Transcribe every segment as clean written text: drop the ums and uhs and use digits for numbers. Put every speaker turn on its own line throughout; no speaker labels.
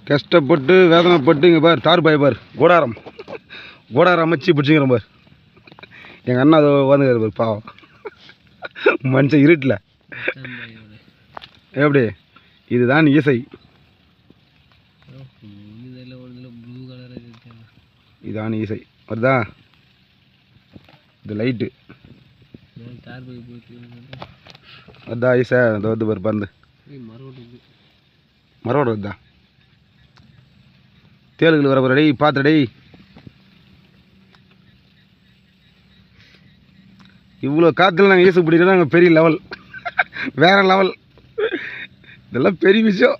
கஷ்டப்பட்டு வேதனைப்பட்டு இங்கே பார் தார் பாய் பார் கோடாரம் அமைச்சு பிடிச்சிக்கிறேன் பார். எங்கள் அண்ணா அதை வந்துக்கிறார் பார் பாவம் மனுஷன் இருட்டில். எப்படி இதுதான் இசை. இதான் இசை வருதா. இது லைட்டு வருதா ஈசை. அது வந்து பார் பந்து மரோடு வருதா. தேளுகள் வர போகிற டெய் பார்த்து டெய். இவ்வளோ காற்றுல நாங்கள் ஈசு பிடிக்கிறோம். நாங்கள் பெரிய லெவல் வேறு லெவல். இதெல்லாம் பெரிய விஷயம்.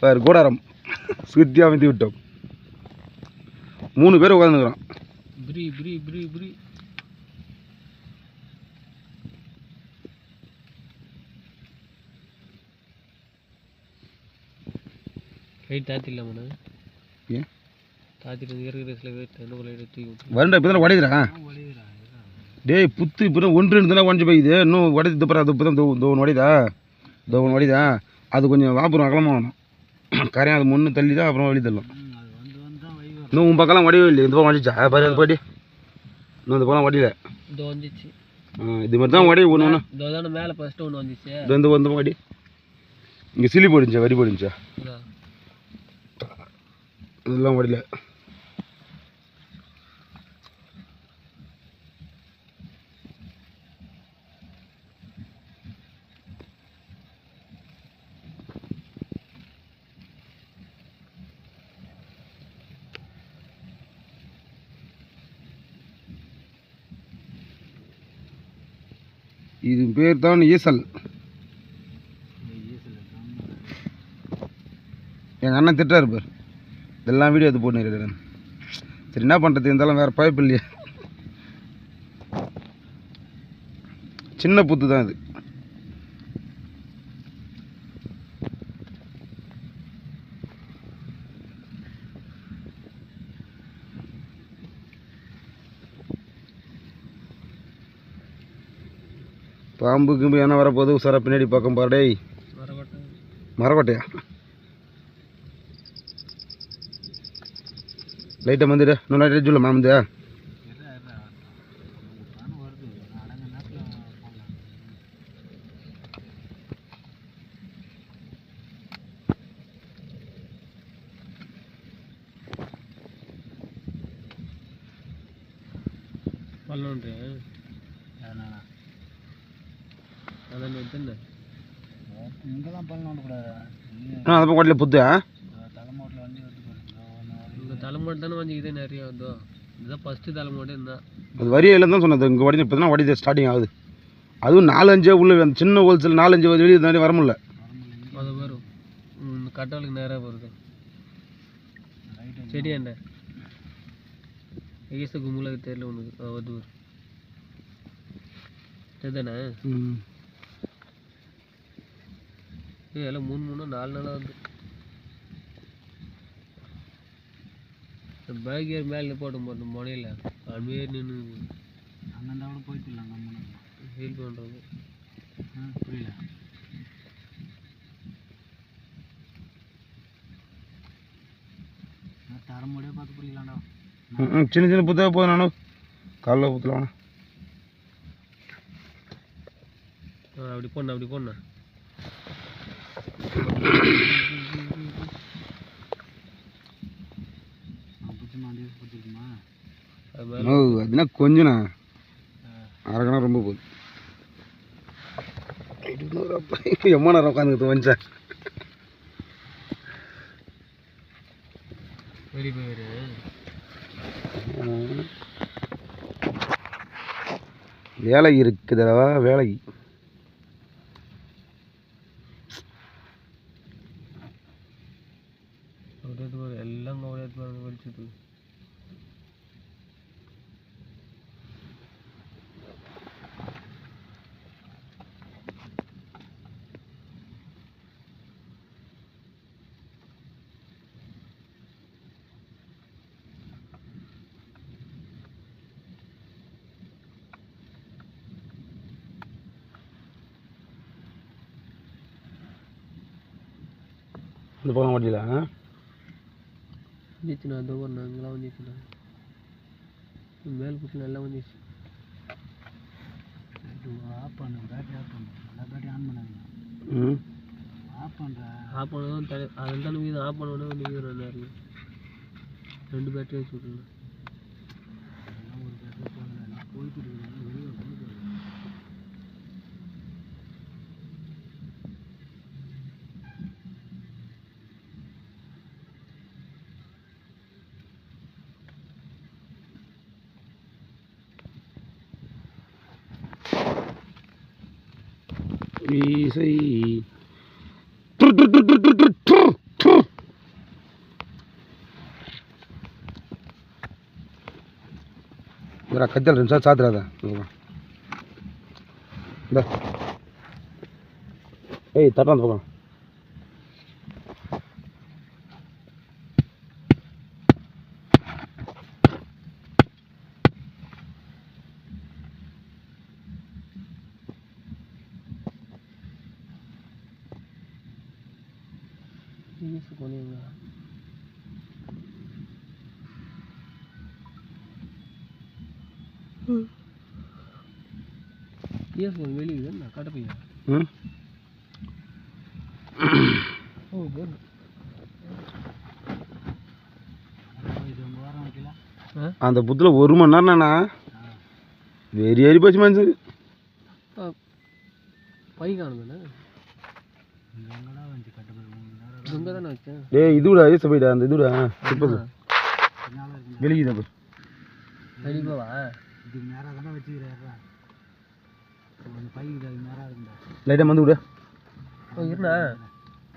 வேறு கூடாரம் சுற்றி அமைத்து விட்டோம். 3 பேர் உட்காந்துக்கிறோம். வரண்டா இப்போ தானே உடையுதுடா. டேய் புத்து இப்போ தான் 1 2 தானே உடஞ்சி போயிது. இன்னும் உடைத்து அப்புறம் அது இப்போ தான் தோவன் உடையுதா. தோவன் உடையுதா. அது கொஞ்சம் வாப்புறம் அகலமாக வேணும். கரையும் அது முன்னு தள்ளி தான் அப்புறம் வழி தள்ளும். இன்னும் உன் பக்கம்லாம் வடிவே இல்லை. இந்த பக்கம் வடிச்சா பாரு அது பாட்டி. இன்னும் இந்த பக்கம் வடியில இது மாதிரி தான் வடி ஒன்று ஒன்று மேலே ஃபஸ்ட்டு ஒன்று வந்துச்சு. இது வந்து வடி இங்கே சிலி போடுச்சா வரி போடுச்சா இதெல்லாம் வடியில. இது பேர் தான் ஈசல். எங்கள் அண்ணன் திட்டாரு பேர். இதெல்லாம் வீடியோ எடுத்து போட்டுருக்கேன். சரி என்ன பண்ணுறது, இருந்தாலும் வேறு பைப்பு இல்லையா. சின்ன புத்து தான் இது. பாம்பு கிம்பு என்ன வரப்போகுது உசாரா பின்னாடி பக்கம் பாடே. மரக்கொட்டையா லைட்டாக வந்துடு. இன்னும் லைட்டாக சொல்ல மாமந்து அதப்போ கொட்டில புத்து
தலைமோட்டு தானே வஞ்சிக்கிதே நிறைய வந்தோ. இதுதான் ஃபஸ்ட்டு தலைமோட்டு இருந்தால்
அது வரியே இல்லைன்னு தான் சொன்னது. இங்கே வடி இப்போ தான் வடி ஸ்டார்டிங் ஆகுது. அதுவும் 4-5 உள்ள அந்த சின்ன ஹோல்ஸில் 4-5 வெளியே தாண்டி வர முடியல.
அது வரும் கட்டாலுக்கு நேராக வருது. செடியாண்ட ஈச கும்பலுக்கு தெரியல உனக்கு வந்து வரும் சரிதானே. எல்லாம் 3 4 நாளாக வந்து பேக்கியர் மேலே போட்டு முனையில் அப்படியே நின்று அங்கே போயிட்டு ஃபீல் பண்ணுறது புரியல. தரமுடியே பார்த்து புரியலாண்டா.
சின்ன சின்ன புத்தாக போதும். நானும் காலைல ஊற்றலாம்.
அப்படி போண்ண
அதுனா கொஞ்சம்ண்ணா அரைக்கணா ரொம்ப போகுது. எம்மா நேரம் உட்காந்துக்கிட்டு வந்துச்சேன். வேலை இருக்குதா வேலை.
எல்லாம் வலிச்சுட்டு
இந்த பக்கம் ஓட்டில
வந்துச்சுண்ணா அதோ ஒரு நாங்களாம் வந்துச்சுண்ணா மேல் புட்டில் நல்லா வந்துச்சு ஆஃப் பண்ண பேட்டரி ஆஃப் பண்ண எல்லா பேட்டரி ஆன் பண்ணாங்க ஆஃப் பண்ணுறேன் ஆஃப் பண்ணதும் அதில் தான் நிற்கிது ஆஃப் பண்ண உடனே நிற்கிறேன் நிறைய 2 பேட்டரி வச்சு விட்டுருங்க ஒரு பேட்டரி போகல நான் போயிட்டு இருக்கேன் வெளியே போயிட்டு
இசை கத்தல் 2 நிமிஷம் சாத்துறாத இந்த ஏய் தட்டா அந்த பக்கம்
வெளியே கட்ட பையா
அந்த புத்தில் 1 மணி நேரம்ண்ணா வெறி ஏறி போச்சு மனுஷன்
பை காணுங்கண்ணா இங்கே தானே வச்சேன்
டேய் இதுடா ஏச போய்டா அந்த இதுடா இப்போது வெளியே தான்
வெளிப்பவா இதுக்கு நேராக தானே வச்சுக்கிறேன் பைக்கு நேராக இருக்குண்டா
லைட்டாக வந்து விடு
இருண்ணா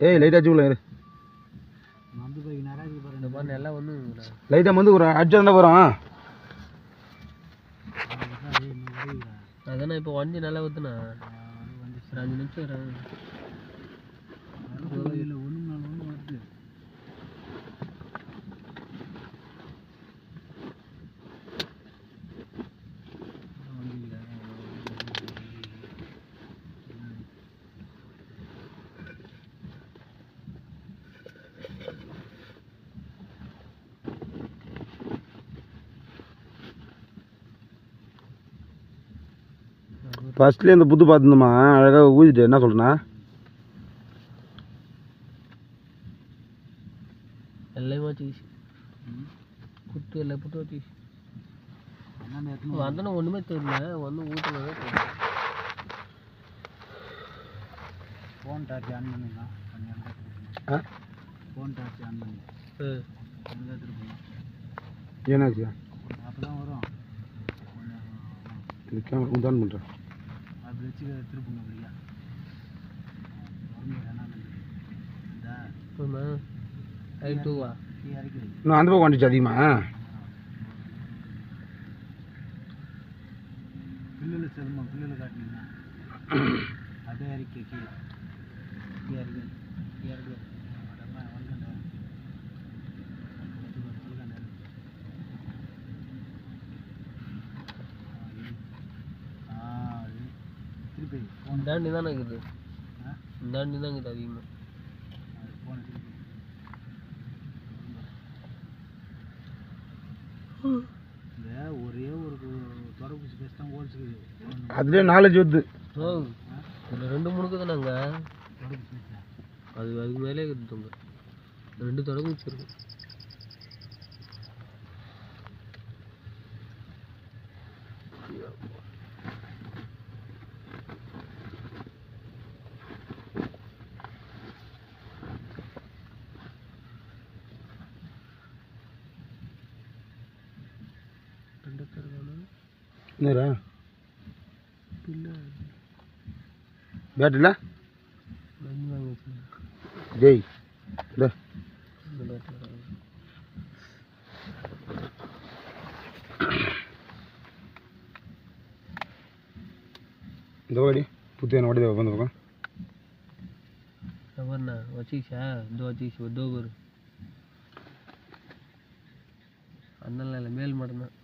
ஏய் லைட்டாக வச்சு விடலாம் இரு
வந்து பைக்கு நேராக இருக்கு பாருங்க இந்த பாருங்க எல்லாம் வந்து
லைட்டாக வந்து ஒரு அடிச்சு தான் போகிறோம்
அதானே இப்போ வண்டி நல்லா ஊற்றுண்ணா ஒரு 5 நிமிஷம் இல்லை ஒன்று நாள் ஒன்று வருது
ஃபஸ்ட்லேயே அந்த புத்து பார்த்துருந்தோமா அழகாக ஊதிட்டு என்ன சொல்கிறேன்னா
எல்லாமே வச்சுக்கிச்சு புட்டு எல்லாம் புட்டு வச்சுக்கிச்சு வந்தோன்னா ஒன்றுமே தெரியல வந்து ஊற்றுனதே தெரியல ஃபோன் டார்ச் ஆன் பண்ணிடலாம் ஃபோன் டார்ச் ஆன் பண்ணி திருப்பலாம்
ஏன்னாச்சு
அப்போ தான் வரும்
இந்த கேமரா உண்டான் பண்ணுறேன்
அப்படி வச்சு திருப்புங்க அப்படியா ரைட்டுவா
இன்னும் அந்த பக்கம் வந்துச்சு அதிகமாக
பில்லில் செல்லுமா பில்லில் காட்டினீங்கன்னா அதே அறிக்கை கீழே தாண்டி தானே இருக்குது தாண்டி தான் இருக்குது அதிகமாக ஒரே ஒரு தொடர்பு பேசி தான் ஓடிச்சுக்குது
அதுலேயே நாலேஜ் வருது
இதில் 2 3 தானாங்க அதுக்கு மேலே இருக்குதுங்க 2 தொடர்பு வச்சுருக்கு
என்னடா பேட்டரியில் ஜெய் இந்த வாடி புத்தியான வாடி வந்து பக்கம்
ఎవరన్నా వచ్చేసా వచ్చేసి వద్దోగురు அண்ணன் மேல் மட்டும்தான்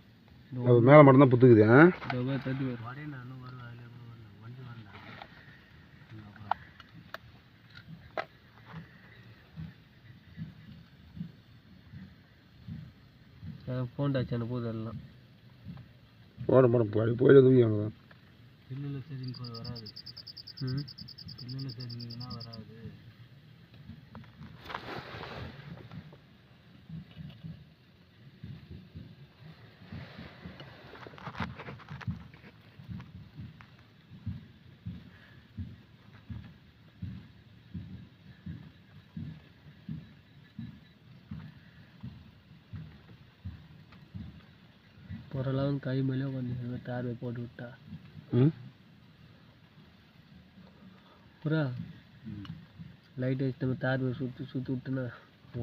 மேலே மட்டும்தான் புத்துக்குது
தட்டி ஃபோன் டச் அந்த போது எல்லாம்
போட போயிட்டு தூக்கிவாங்க
பில்லில் சரின்னு போது வராது. பில்லில் சரிங்கன்னா வராது. ஓரளவு கை மேலே கொஞ்சம் டார் போட்டு விட்டா புறா லைட் வச்சு நம்ம தார் சுற்றி விட்டுனா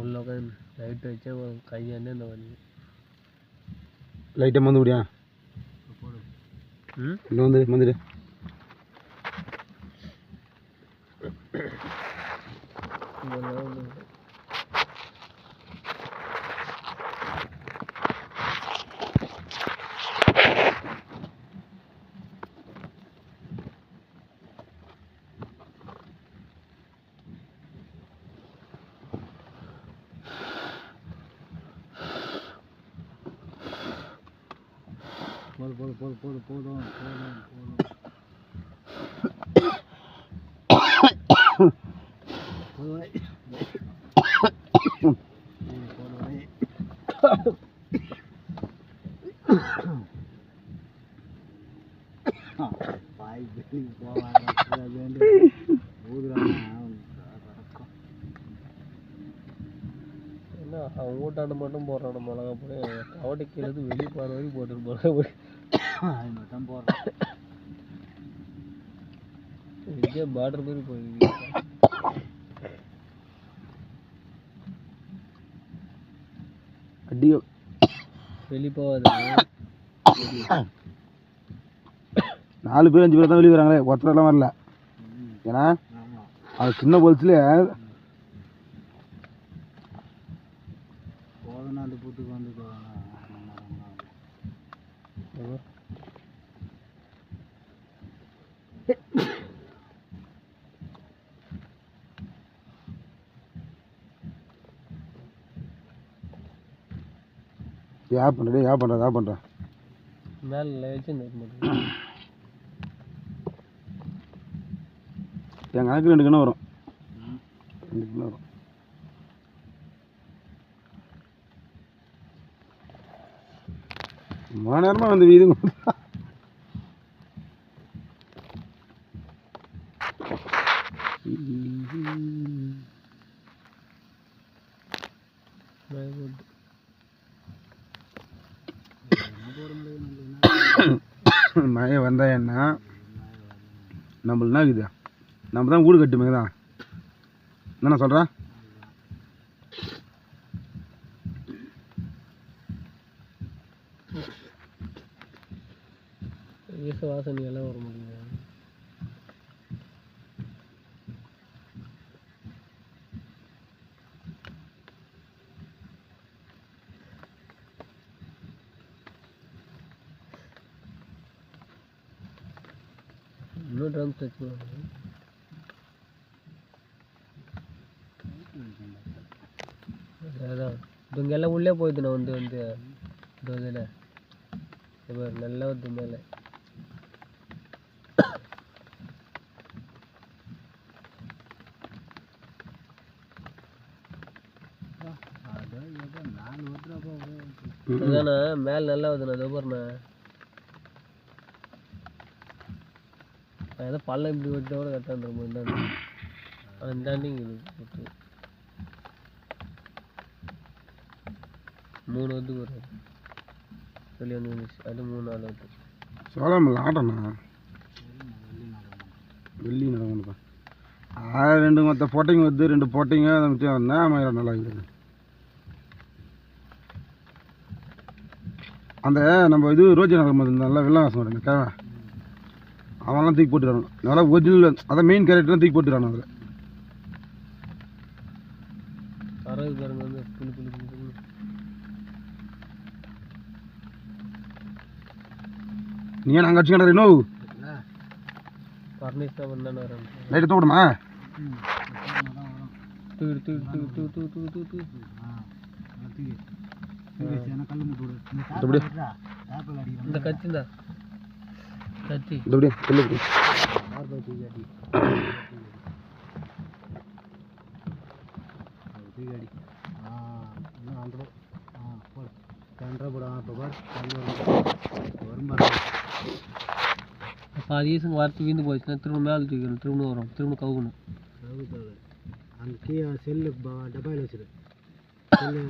உள்ள உட்காந்து லைட் வச்சா கையாண்டே இந்த வண்டி
லைட்டை வந்து விடியா இல்லை வந்துடு
போதும் என்ன அவன் ஊட்டாண்டு மட்டும் போடுறான் மிளகா போய் கவட்டை கீழே வெளியே போகிற வரைக்கும் போட்டுட்டு மிளகா போய் அது மட்டும் போடுறான். இதே பார்டர் மாதிரி போயிருக்கு.
அடியோ
வெளியே போகாது.
4 பேர் 5 பேர் தான் வெளியே வராங்களே, ஒருத்தரெல்லாம் வரல. ஏன்னா அது சின்ன பொலிச்சுல
போதுன்னா அந்த பூத்துக்கு வந்து
யா பண்ணுறேன்
மேலே வச்சு
என் கணக்கு 2 கிணம் வரும். 2 கிணம் வரும். மணி நேரமாக வந்து வீதுங்க மழை வந்தா என்ன நம்மளுக்கு என்ன இருக்குது, நம்ம தான் வீடு கட்டுமே தான். என்ன சொல்கிறேன்?
வாசனை எல்லாம் வர முடியும். இன்னும் ட்ரம் டச் பண்ணுவாங்க. அதான் இவங்கெல்லாம் உள்ளே போயிடுது. நான் வந்து இதில் இப்போ நல்லா வருது மேலே. அதாண்ணா மேலே நல்லா வருதுண்ணா. இதோ பாருண்ணா, ஏதோ பள்ளம் இப்படி வெட்ட கூட கரெக்டாக இருந்துருமோ. இந்தாண்டி விட்டு 3 வருதுக்கு வரும். வெளியே வந்து அது 3-4 வருது.
சோளம் ஆட்டண்ணா வெள்ளி நடக்கும். 2 மொத்த போட்டிங்க வருது. 2 போட்டிங்க அதை மிச்சம் வந்தால் நல்லா இருக்குது. அந்த நம்ம இது ரோஜா நடக்கும்போது நல்லா வெள்ளம் வாசம் வருங்க தேவை, அவன்லாம் தூக்கி போட்டுறானு. நல்லா ஒரிஜினல் அதான் மெயின் கேரக்டர்லாம் தூக்கி போட்டுறானு. அதில்
அறகு பாருங்க வந்து புளி புளி புளி புளி
நீ ஏன் அங்கே அடிச்சுக்கிற இன்னும்
பர்னிஷ் தான் பண்ணானு வரேன்.
லைட்டை தூக்கணுமா?
தூ இந்த கத்தி தான் கத்தி
இது அப்படியே சொல்லு இப்படி.
பாதி ஈசங்க வார்த்தை வீந்து போச்சுன்னா திரும்ப மேலே தூக்கணும், திரும்ப வரும், திரும்ப கவுக்கணும். அந்த கீழே செல்லு டப்பாயில் வச்சிரு. செல்லு